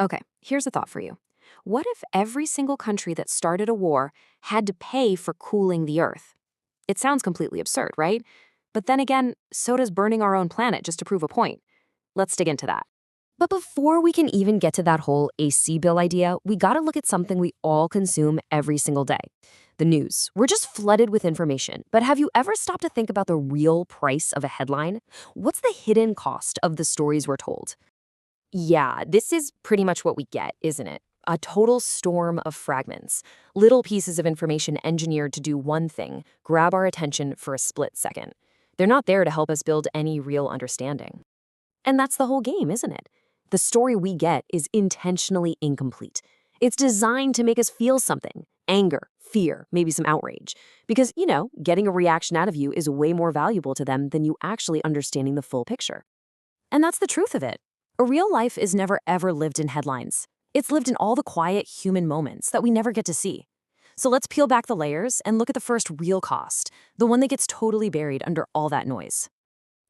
Okay, here's a thought for you. What if every single country that started a war had to pay for cooling the Earth? It sounds completely absurd, right? But then again, so does burning our own planet just to prove a point. Let's dig into that. But before we can even get to that whole AC bill idea, we gotta look at something we all consume every single day. The news. We're just flooded with information, but have you ever stopped to think about the real price of a headline? What's the hidden cost of the stories we're told? Yeah, this is pretty much what we get, isn't it? A total storm of fragments. Little pieces of information engineered to do one thing, grab our attention for a split second. They're not there to help us build any real understanding. And that's the whole game, isn't it? The story we get is intentionally incomplete. It's designed to make us feel something: anger, fear, maybe some outrage. Because, getting a reaction out of you is way more valuable to them than you actually understanding the full picture. And that's the truth of it. A real life is never ever lived in headlines. It's lived in all the quiet human moments that we never get to see. So let's peel back the layers and look at the first real cost, the one that gets totally buried under all that noise.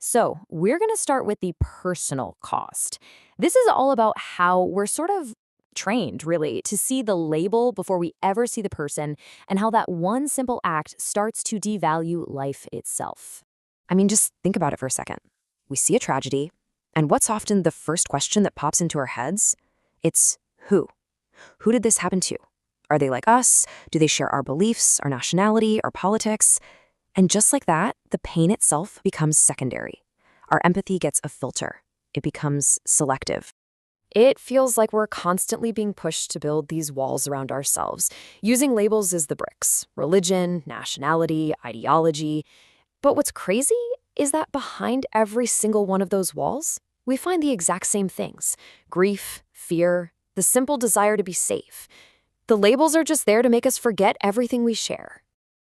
So we're going to start with the personal cost. This is all about how we're sort of trained, really, to see the label before we ever see the person, and how that one simple act starts to devalue life itself. I mean, just think about it for a second. We see a tragedy, and what's often the first question that pops into our heads? It's who? Who did this happen to? Are they like us? Do they share our beliefs, our nationality, our politics? And just like that, the pain itself becomes secondary. Our empathy gets a filter. It becomes selective. It feels like we're constantly being pushed to build these walls around ourselves, using labels as the bricks: religion, nationality, ideology. But what's crazy is that behind every single one of those walls, we find the exact same things: grief, fear, the simple desire to be safe. The labels are just there to make us forget everything we share.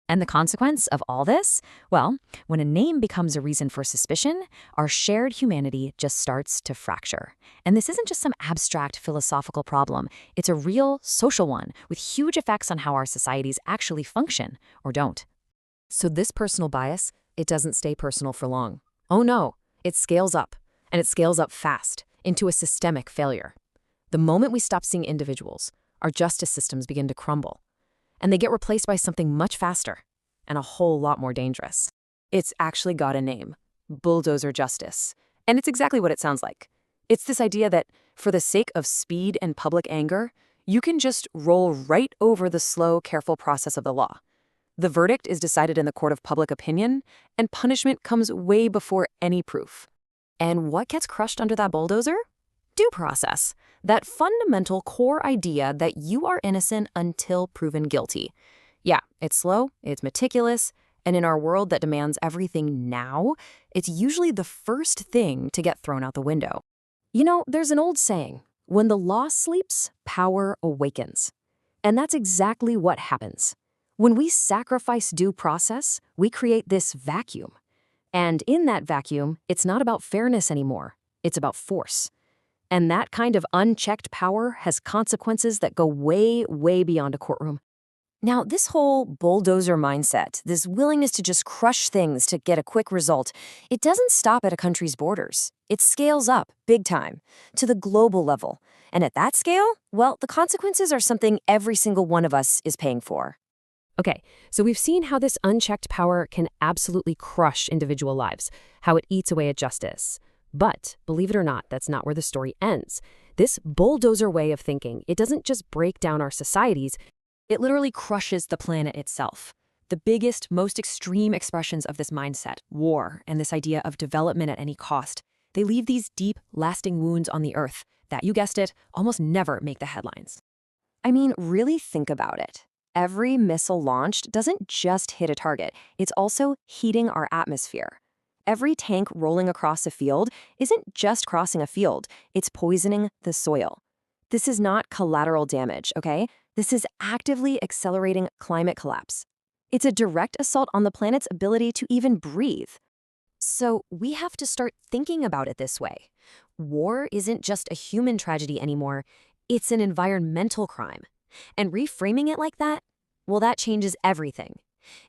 And the consequence of all this? Well, when a name becomes a reason for suspicion, our shared humanity just starts to fracture. And this isn't just some abstract philosophical problem. It's a real social one with huge effects on how our societies actually function or don't. So this personal bias, it doesn't stay personal for long. Oh no, it scales up, and it scales up fast into a systemic failure. The moment we stop seeing individuals, our justice systems begin to crumble, and they get replaced by something much faster and a whole lot more dangerous. It's actually got a name: bulldozer justice. And it's exactly what it sounds like. It's this idea that for the sake of speed and public anger, you can just roll right over the slow, careful process of the law. The verdict is decided in the court of public opinion, and punishment comes way before any proof. And what gets crushed under that bulldozer? Due process. That fundamental core idea that you are innocent until proven guilty. Yeah, it's slow, it's meticulous, and in our world that demands everything now, it's usually the first thing to get thrown out the window. There's an old saying: when the law sleeps, power awakens. And that's exactly what happens. When we sacrifice due process, we create this vacuum. And in that vacuum, it's not about fairness anymore. It's about force. And that kind of unchecked power has consequences that go way, way beyond a courtroom. Now, this whole bulldozer mindset, this willingness to just crush things to get a quick result, it doesn't stop at a country's borders. It scales up, big time, to the global level. And at that scale, well, the consequences are something every single one of us is paying for. Okay, so we've seen how this unchecked power can absolutely crush individual lives, how it eats away at justice. But, believe it or not, that's not where the story ends. This bulldozer way of thinking, it doesn't just break down our societies, it literally crushes the planet itself. The biggest, most extreme expressions of this mindset, war, and this idea of development at any cost, they leave these deep, lasting wounds on the Earth that, you guessed it, almost never make the headlines. I mean, really think about it. Every missile launched doesn't just hit a target, it's also heating our atmosphere. Every tank rolling across a field isn't just crossing a field, it's poisoning the soil. This is not collateral damage, okay? This is actively accelerating climate collapse. It's a direct assault on the planet's ability to even breathe. So we have to start thinking about it this way. War isn't just a human tragedy anymore, it's an environmental crime. And reframing it like that, well, that changes everything.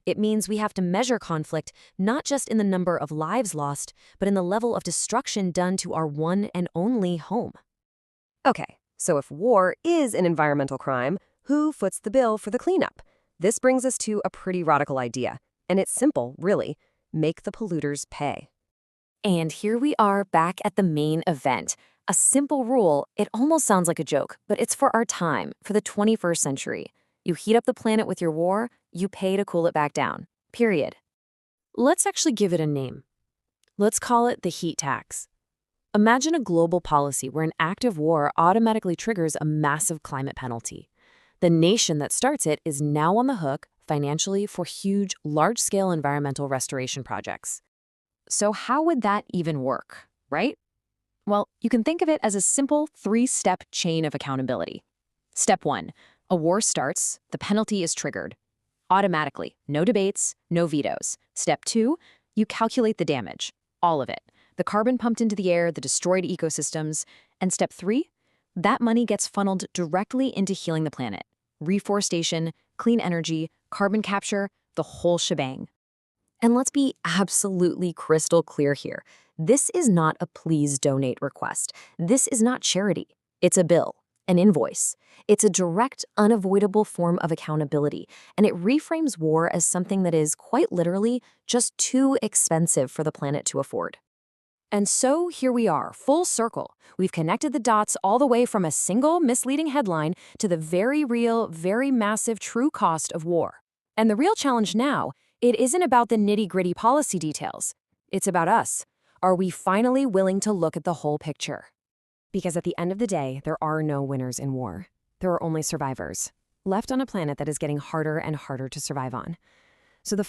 It means we have to measure conflict not just in the number of lives lost, but in the level of destruction done to our one and only home. Okay, So if war is an environmental crime, who foots the bill for the cleanup? This brings us to a pretty radical idea. And it's simple, really. Make the polluters pay. And here we are back at the main event. A simple rule, it almost sounds like a joke, but it's for our time, for the 21st century. You heat up the planet with your war, you pay to cool it back down. Period. Let's actually give it a name. Let's call it the heat tax. Imagine a global policy where an act of war automatically triggers a massive climate penalty. The nation that starts it is now on the hook financially for huge, large-scale environmental restoration projects. So how would that even work, right? Well, you can think of it as a simple 3-step chain of accountability. Step 1, a war starts, the penalty is triggered. Automatically, no debates, no vetoes. Step 2, you calculate the damage, all of it. The carbon pumped into the air, the destroyed ecosystems. And step 3, that money gets funneled directly into healing the planet. Reforestation, clean energy, carbon capture, the whole shebang. And let's be absolutely crystal clear here. This is not a please donate request. This is not charity. It's a bill, an invoice. It's a direct, unavoidable form of accountability, and it reframes war as something that is, quite literally, just too expensive for the planet to afford. And so here we are, full circle. We've connected the dots all the way from a single misleading headline to the very real, very massive true cost of war. And the real challenge now, it isn't about the nitty-gritty policy details. It's about us. Are we finally willing to look at the whole picture? Because at the end of the day, there are no winners in war. There are only survivors, left on a planet that is getting harder and harder to survive on. So the